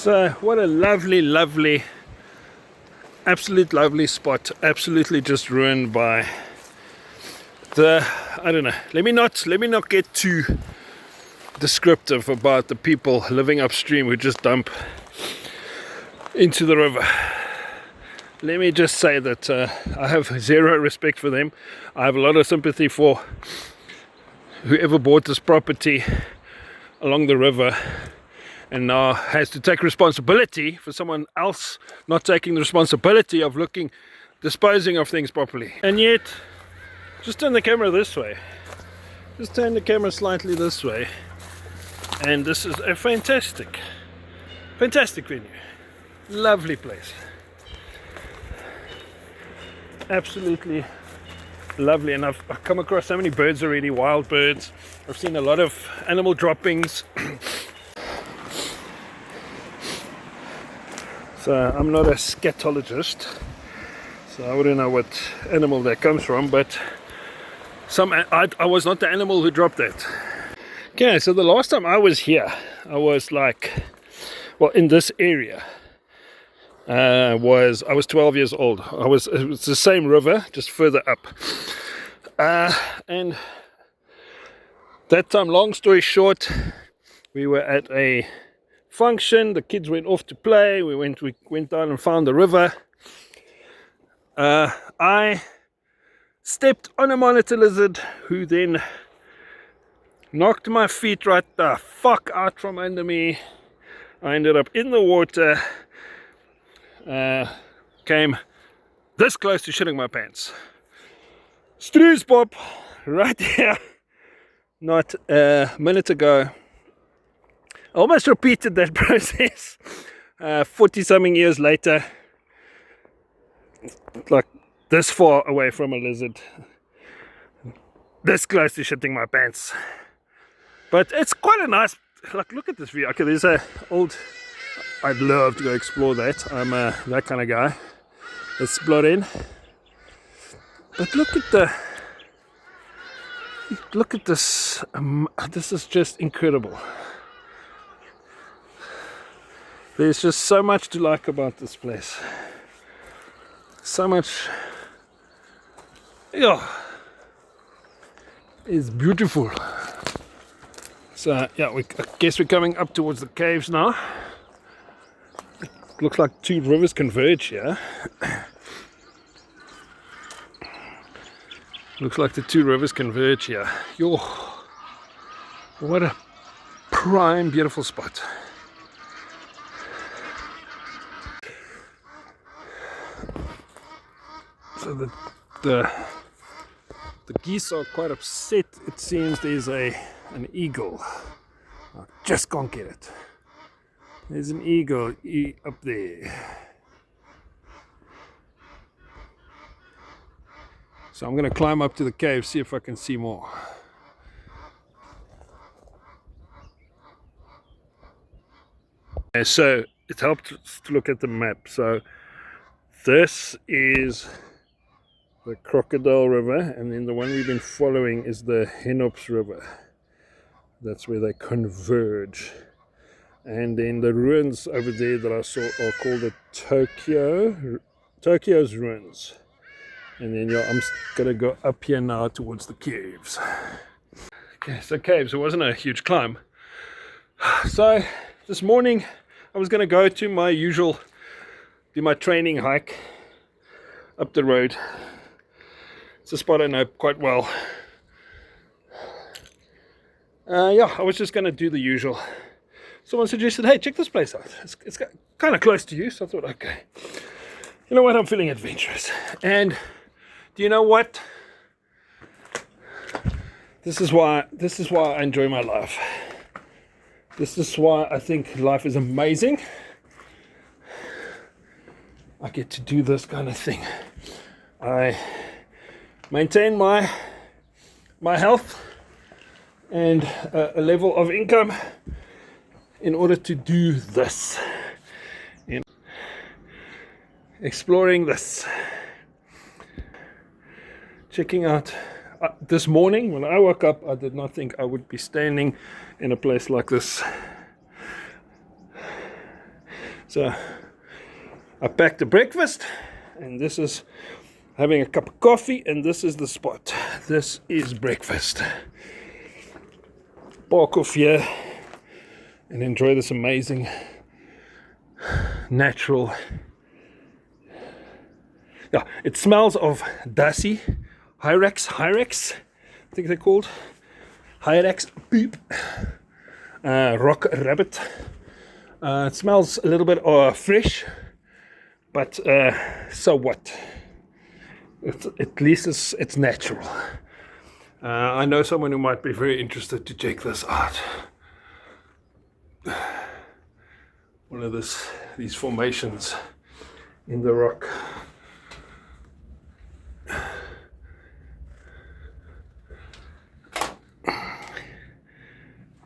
So what a lovely, absolute lovely spot. Absolutely just ruined by the, I don't know, let me not get too descriptive about the people living upstream who just dump into the river. Let me just say that I have zero respect for them. I have a lot of sympathy for whoever bought this property along the river and now has to take responsibility for someone else not taking the responsibility of disposing of things properly. And yet, just turn the camera this way. Just turn the camera slightly this way. And this is a fantastic venue. Lovely place. Absolutely lovely. And I've come across so many birds already, wild birds. I've seen a lot of animal droppings. So I'm not a scatologist, so I wouldn't know what animal that comes from, but I was not the animal who dropped that. Okay, so the last time I was here, I was in this area. I was 12 years old. It was the same river, just further up. And that time, long story short, we were at a function. The kids went off to play. We went down and found the river. I stepped on a monitor lizard who then knocked my feet right the fuck out from under me. I ended up in the water. Came this close to shitting my pants. Struispop right here not a minute ago. I almost repeated that process 40 something years later, like this far away from a lizard, this close to shitting my pants. But it's quite a nice, look at this view. Okay, there's I'd love to go explore that. I'm that kind of guy. Let's explore in. But look at this. This is just incredible. There's just so much to like about this place. So much. Yeah, it's beautiful. So yeah, I guess we're coming up towards the caves now. Looks like two rivers converge here. Looks like the two rivers converge here. Yo, what a prime, beautiful spot. So the geese are quite upset. It seems there's an eagle. I just can't get it. There's an eagle up there. So I'm going to climb up to the cave, see if I can see more. So it helped to look at the map. So this is the Crocodile River, and then the one we've been following is the Henops River. That's where they converge. And then the ruins over there that I saw are called the Tokyo's ruins. And then I'm gonna go up here now towards the caves. Okay, so caves, it wasn't a huge climb. So this morning I was gonna go to do my training hike up the road. It's a spot I know quite well. Yeah, I was just gonna do the usual. Someone suggested, hey, check this place out. It's kind of close to you, so I thought, okay, you know what, I'm feeling adventurous. And do you know what? This is why I enjoy my life. This is why I think life is amazing. I get to do this kind of thing. I maintain my health and a level of income in order to do this, exploring this, checking out. This morning when I woke up, I did not think I would be standing in a place like this. So I packed a breakfast, and this is having a cup of coffee, and this is the spot. This is breakfast. Park off here and enjoy this amazing natural. Yeah, it smells of Dasi, Hyrax, I think they're called. Hyrax, beep, rock rabbit. It smells a little bit fresh, but so what? At least it's natural. I know someone who might be very interested to check this out. One of these formations in the rock.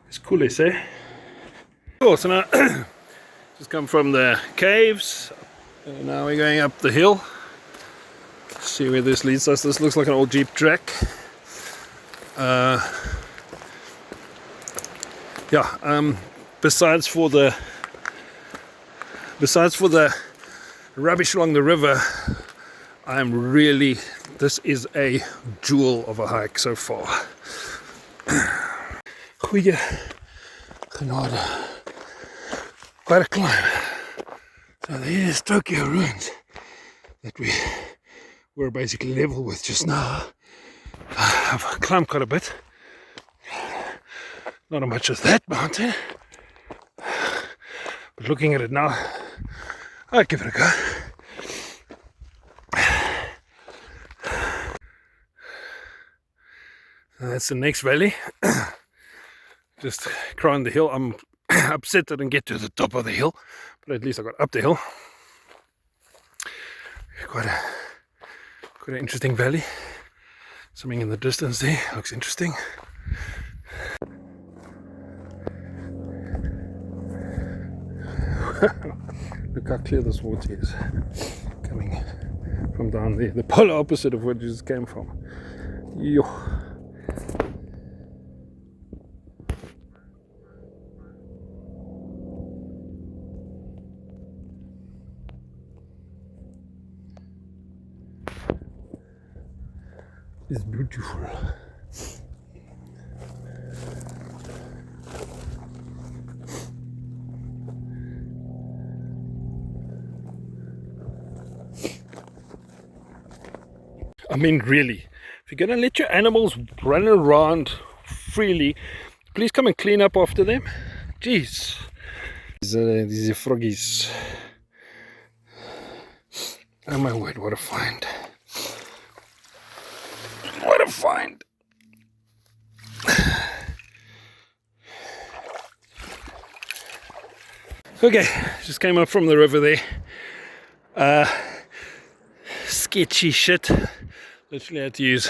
It's cool, eh? Cool, so now just come from the caves, and now we're going up the hill. See where this leads us. This looks like an old Jeep track. Besides for the rubbish along the river, this is a jewel of a hike so far. Goeie genade. Quite a climb. So there's Tokyo ruins that we were basically level with just now. I've climbed quite a bit. Not as much as that mountain, but looking at it now, I'd give it a go. That's the next valley. Just climbed the hill. I'm upset I didn't get to the top of the hill, but at least I got up the hill. Quite an interesting valley. Something in the distance there looks interesting. Look how clear this water is coming from down there, the polar opposite of where it just came from. Yo. It's beautiful. I mean, really, if you're gonna let your animals run around freely, please come and clean up after them. Jeez. These are froggies. Oh my word, what a find. What a find. Okay, just came up from the river there. Sketchy shit. Literally had to use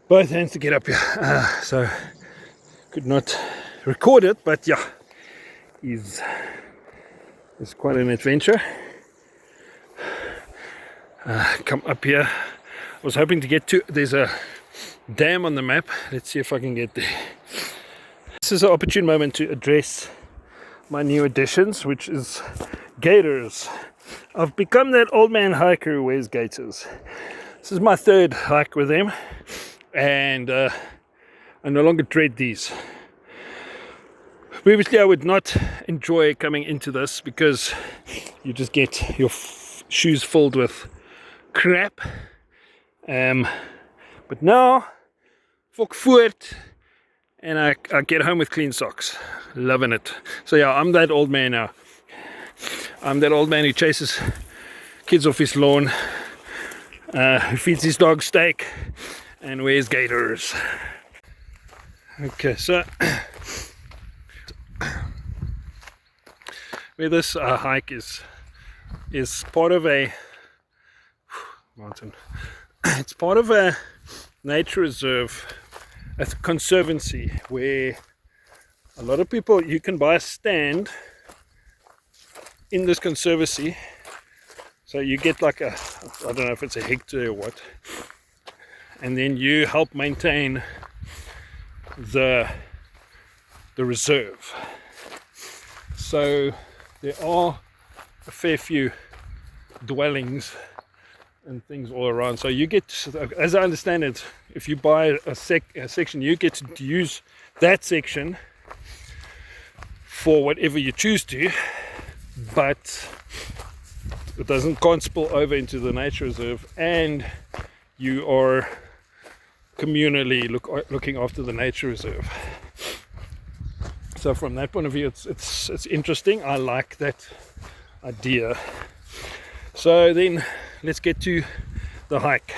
both hands to get up here. So could not record it, but yeah, it's quite an adventure. Come up here. I was hoping to get to, there's a dam on the map. Let's see if I can get there. This is an opportune moment to address my new additions, which is gaiters. I've become that old man hiker who wears gaiters. This is my third hike with them, and I no longer tread these. Previously I would not enjoy coming into this because you just get your shoes filled with crap. But now, fok voort, and I get home with clean socks. Loving it. So yeah, I'm that old man now. I'm that old man who chases kids off his lawn, who feeds his dog steak, and wears gaiters. Okay, so where this hike is part of a mountain. It's part of a nature reserve, a conservancy, where a lot of people, you can buy a stand in this conservancy. So you get like I don't know if it's a hectare or what, and then you help maintain the reserve. So there are a fair few dwellings and things all around. So you get, as I understand it, if you buy a section, you get to use that section for whatever you choose to, but it can't spill over into the nature reserve, and you are communally looking after the nature reserve. So from that point of view, it's interesting. I like that idea. So then let's get to the hike.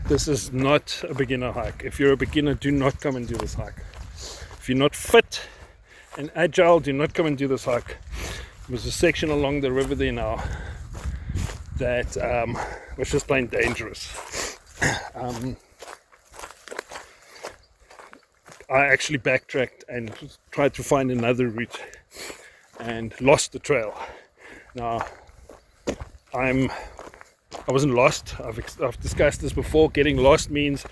This is not a beginner hike. If you're a beginner, do not come and do this hike. If you're not fit and agile, do not come and do this hike. There's a section along the river there now that was just plain dangerous. I actually backtracked and tried to find another route and lost the trail. Now, I wasn't lost. I've discussed this before. Getting lost means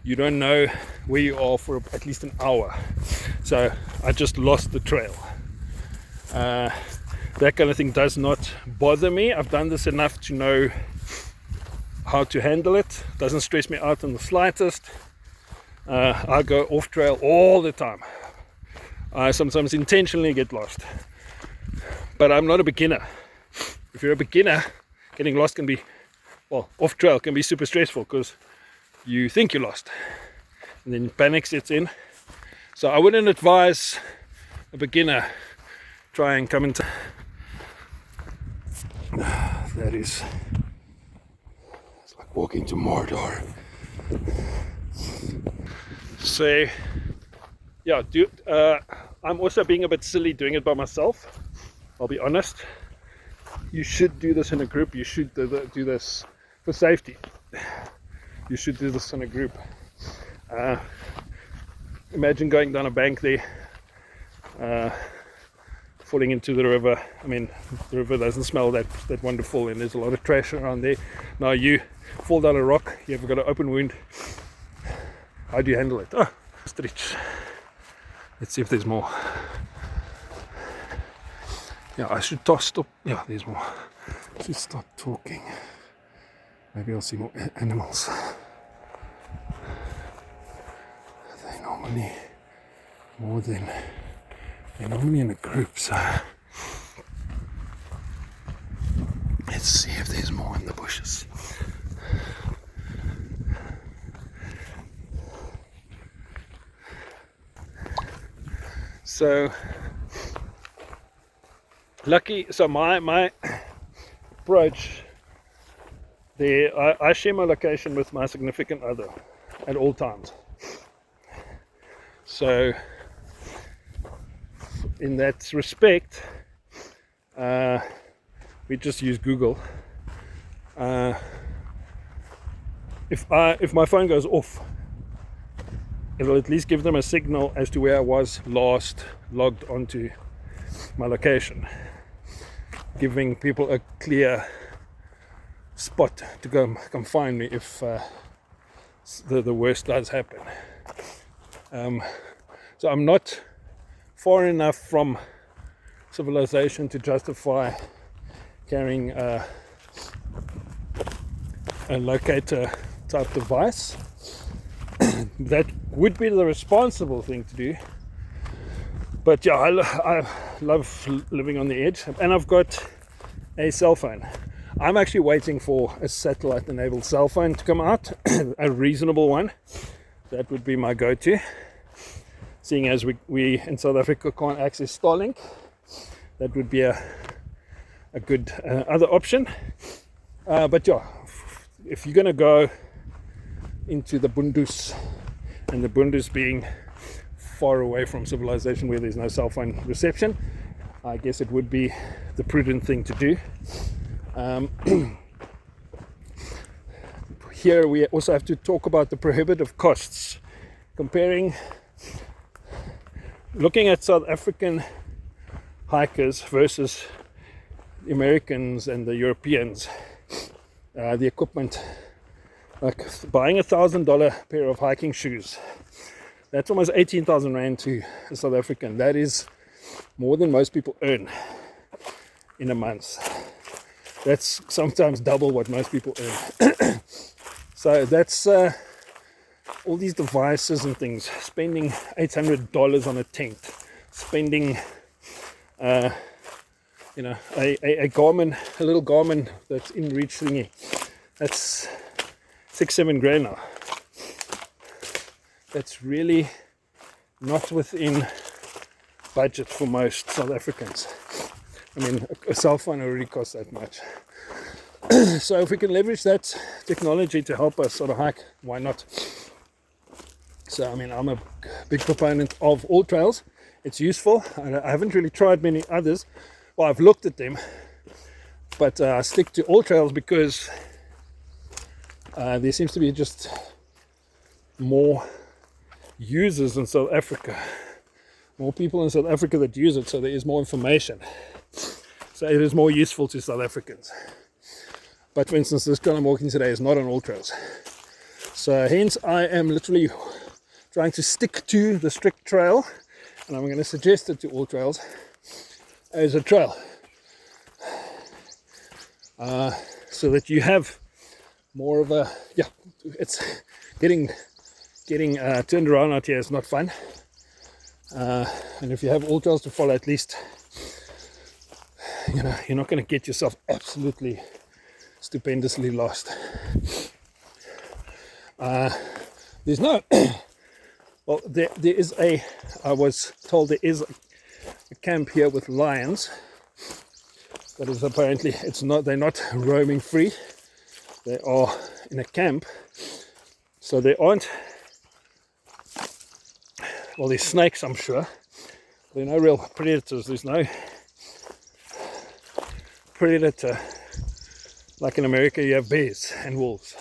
you don't know where you are for at least an hour. So I just lost the trail. That kind of thing does not bother me. I've done this enough to know how to handle it. Doesn't stress me out in the slightest. I go off trail all the time. I sometimes intentionally get lost. But I'm not a beginner. If you're a beginner, getting lost can be, off trail can be super stressful because you think you're lost. And then panic sets in. So I wouldn't advise a beginner try and come into. That is, it's like walking to Mordor. So yeah, I'm also being a bit silly doing it by myself. I'll be honest. You should do this in a group. You should do this for safety. You should do this in a group. Imagine going down a bank there, falling into the river. I mean, the river doesn't smell that wonderful, and there's a lot of trash around there. Now you fall down a rock, you've got an open wound. How do you handle it? Oh, stretch. Let's see if there's more. Yeah, I should stop. Yeah, there's more. I should stop talking. Maybe I'll see more animals. They're normally in a group, so let's see if there's more in the bushes. So lucky, so my approach there, I share my location with my significant other at all times. So in that respect, we just use Google. If my phone goes off, it'll at least give them a signal as to where I was last logged onto my location, giving people a clear spot to come find me if the worst does happen. So I'm not far enough from civilization to justify carrying a locator type device. That would be the responsible thing to do. But yeah, I love living on the edge, and I've got a cell phone. I'm actually waiting for a satellite-enabled cell phone to come out, a reasonable one. That would be my go-to. Seeing as we in South Africa can't access Starlink, that would be a good other option. But yeah, if you're going to go into the Bundus, and the Bundus being far away from civilization where there's no cell phone reception, I guess it would be the prudent thing to do. Here we also have to talk about the prohibitive costs. Looking at South African hikers versus the Americans and the Europeans, the equipment, like buying $1,000 pair of hiking shoes That's almost 18,000 Rand to a South African. That is more than most people earn in a month. That's sometimes double what most people earn. So that's all these devices and things. Spending $800 on a tent. Spending, a Garmin, a little Garmin that's in reach thingy. That's 6-7 grand now. That's really not within budget for most South Africans. I mean, a cell phone already costs that much. So if we can leverage that technology to help us sort of hike, why not? So I mean, I'm a big proponent of all trails. It's useful. I haven't really tried many others. Well, I've looked at them, but I stick to all trails because there seems to be just more users in South Africa, more people in South Africa that use it, so there is more information, so it is more useful to South Africans. But for instance, this trail I'm walking today is not on all trails, so hence I am literally trying to stick to the strict trail, and I'm going to suggest it to all trails as a trail, so that you have more of a, it's getting turned around out here is not fun, and if you have all trails to follow, at least you're not going to get yourself absolutely stupendously lost. There's no well, there is I was told there is a camp here with lions, but is apparently they're not roaming free. They are in a camp, so they aren't. Well, there's snakes, I'm sure. There are no real predators. There's no predator. Like in America, you have bears and wolves.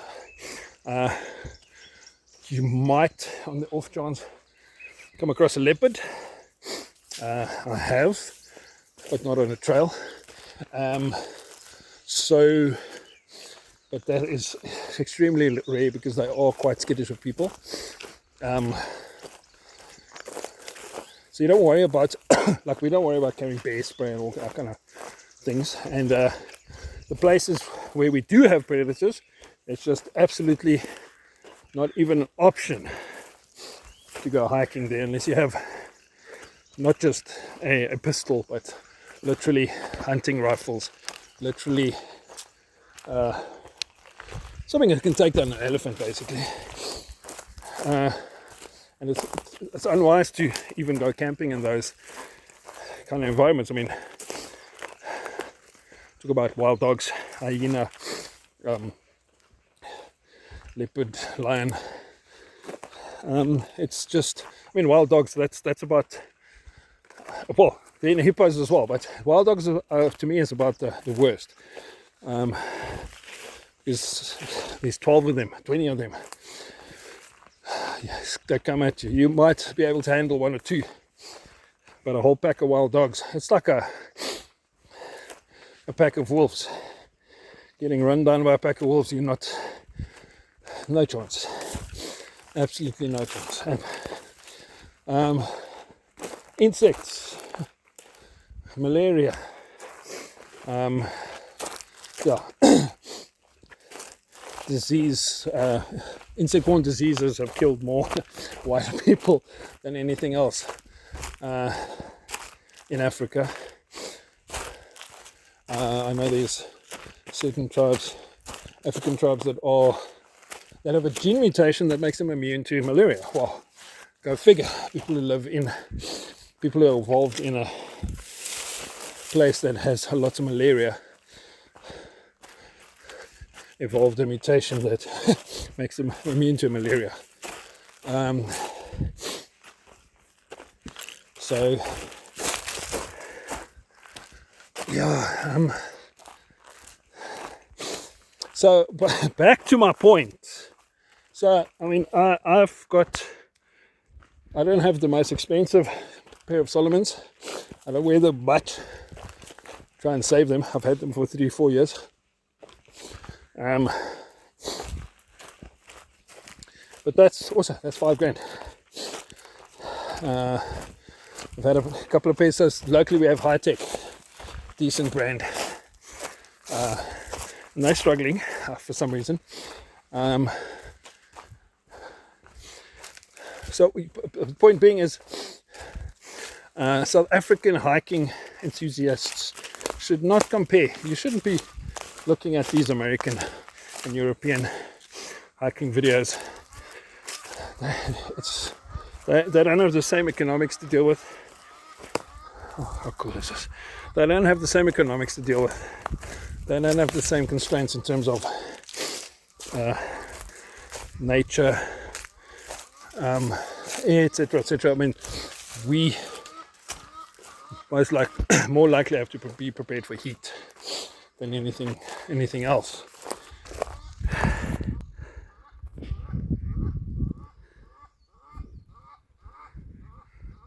You might, on the off chance, come across a leopard. I have, but not on a trail. But that is extremely rare because they are quite skittish of people. So you don't worry about, like we don't worry about carrying bear spray and all that kind of things. And the places where we do have predators, it's just absolutely not even an option to go hiking there unless you have not just a pistol, but literally hunting rifles, literally something that can take down an elephant, basically. And it's unwise to even go camping in those kind of environments. I mean, talk about wild dogs, hyena, leopard, lion. It's just, I mean, wild dogs, that's about, well, there are hippos as well, but wild dogs to me is about the worst. There's 12 of them, 20 of them. Yes, they come at you. You might be able to handle one or two, but a whole pack of wild dogs, it's like a pack of wolves. Getting run down by a pack of wolves, you're not, no chance. Absolutely no chance. Insects, malaria, disease, insect-borne diseases have killed more white people than anything else in Africa. I know there's certain tribes, African tribes, that have a gene mutation that makes them immune to malaria. Well, go figure. People who are evolved in a place that has lots of malaria evolved a mutation that makes them immune to malaria. So back to my point. So I mean, I don't have the most expensive pair of Solomons. I don't wear them much. Try and save them. I've had them for 3-4 years. But that's $5 grand. I've had a couple of pesos. Locally we have High Tech, decent brand, and they're struggling for some reason. So the point being is, South African hiking enthusiasts should not compare. You shouldn't be looking at these American and European hiking videos. They don't have the same economics to deal with. Oh, how cool is this? They don't have the same economics to deal with. They don't have the same constraints in terms of nature, etc., etc. I mean, we more likely have to be prepared for heat than anything else.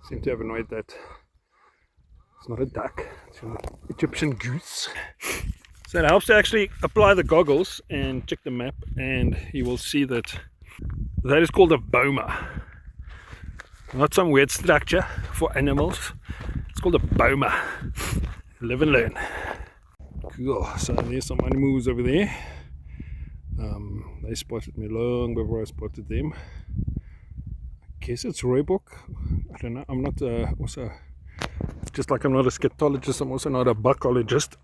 Seem to have annoyed that. It's not a duck, it's an Egyptian goose. So it helps to actually apply the goggles and check the map, and you will see that is called a boma. Not some weird structure for animals. It's called a boma. Live and learn. Cool. So there's some animals over there. They spotted me long before I spotted them. I guess it's rooibok. I don't know. I'm not also, just like I'm not a scatologist, I'm also not a buckologist.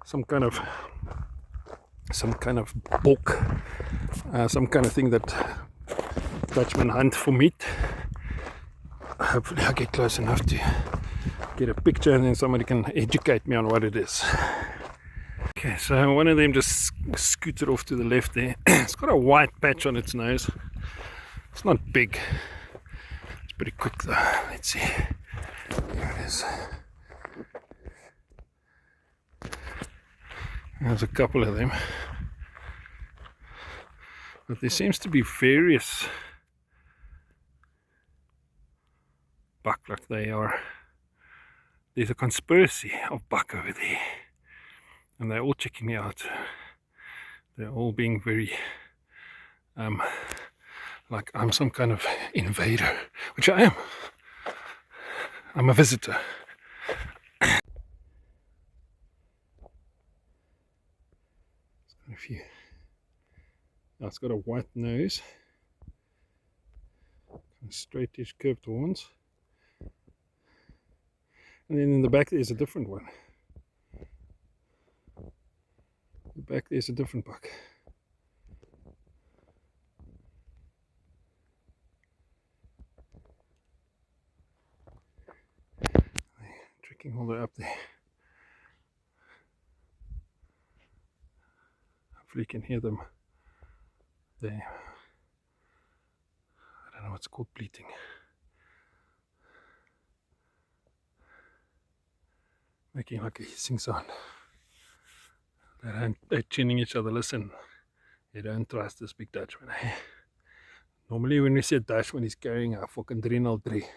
some kind of bok, some kind of thing that Dutchmen hunt for meat. Hopefully I get close enough to get a picture and then somebody can educate me on what it is. Okay, so one of them just scooted off to the left there. It's got a white patch on its nose. It's not big. It's pretty quick though. Let's see. There it is. There's a couple of them. But there seems to be various buck, like they are. There's a conspiracy of buck over there. And they're all checking me out. They're all being very like I'm some kind of invader, which I am. I'm a visitor. It's got a few. Now it's got a white nose, straightish curved horns, and then in the back there's a different one. The back there's a different buck. Trekking all the way up there. Hopefully you can hear them there. I don't know what's called, bleating. Making like a hissing sound. They're tuning each other. Listen, you don't trust this big Dutchman. Eh? Normally when we see a Dutchman, he's carrying a fucking 303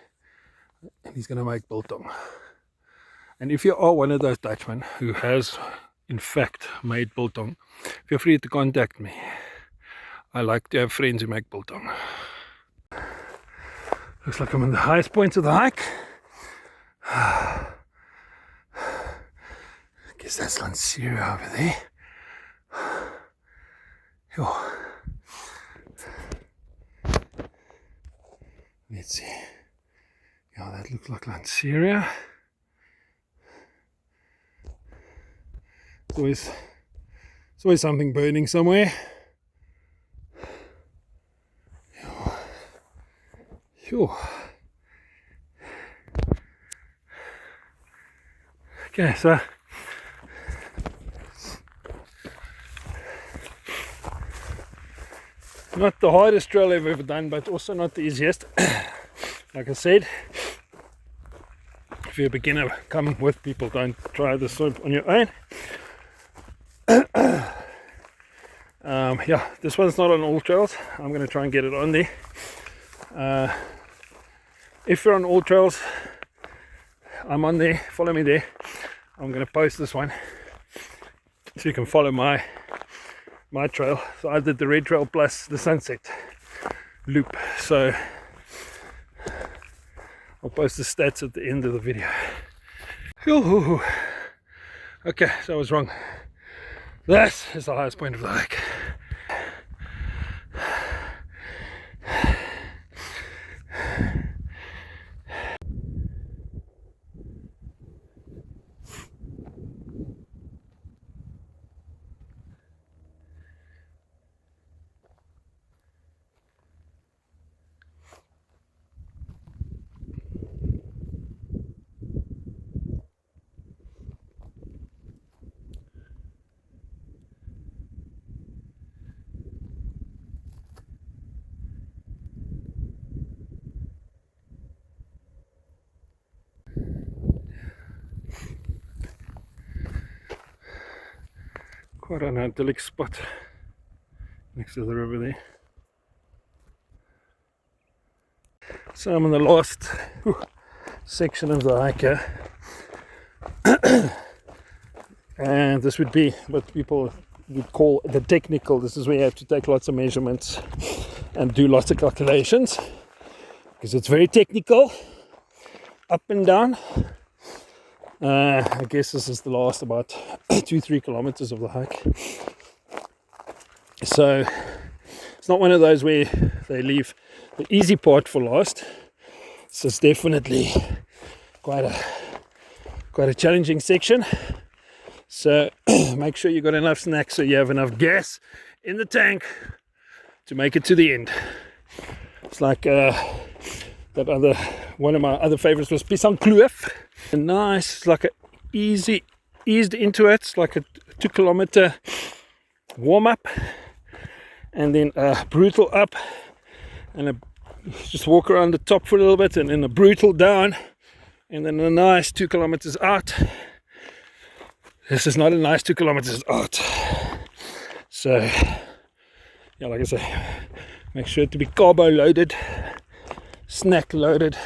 and he's gonna make biltong. And if you are one of those Dutchmen who has in fact made biltong, feel free to contact me. I like to have friends who make biltong. Looks like I'm on the highest point of the hike. Guess that's Lancero over there. Yo. Let's see. Yeah, that looks like Lancero. It's always something burning somewhere. Yo. Okay, so not the hardest trail I've ever done, but also not the easiest. Like I said, if you're a beginner, come with people, don't try this on your own. Yeah, this one's not on all trails. I'm going to try and get it on there. If you're on all trails, I'm on there, follow me there. I'm going to post this one so you can follow my trail. So I did the red trail plus the sunset loop, so I'll post the stats at the end of the video. Yoo-hoo. Okay, so I was wrong. That is the highest point of the hike. Quite an idyllic spot next to the river there. So I'm in the last section of the hike here. And this would be what people would call the technical. This is where you have to take lots of measurements and do lots of calculations, because it's very technical, up and down. I guess this is the last about 2-3 kilometers of the hike. So it's not one of those where they leave the easy part for last. So it's definitely quite a challenging section. So make sure you got enough snacks so you have enough gas in the tank to make it to the end. It's like one of my other favorites was Pisang Kloof. Nice, it's like a eased into it. It's like a 2-kilometer warm up, and then a brutal up, and just walk around the top for a little bit, and then a brutal down, and then a nice 2 kilometers out. This is not a nice 2 kilometers out. So yeah, like I say, make sure to be carbo loaded, snack loaded.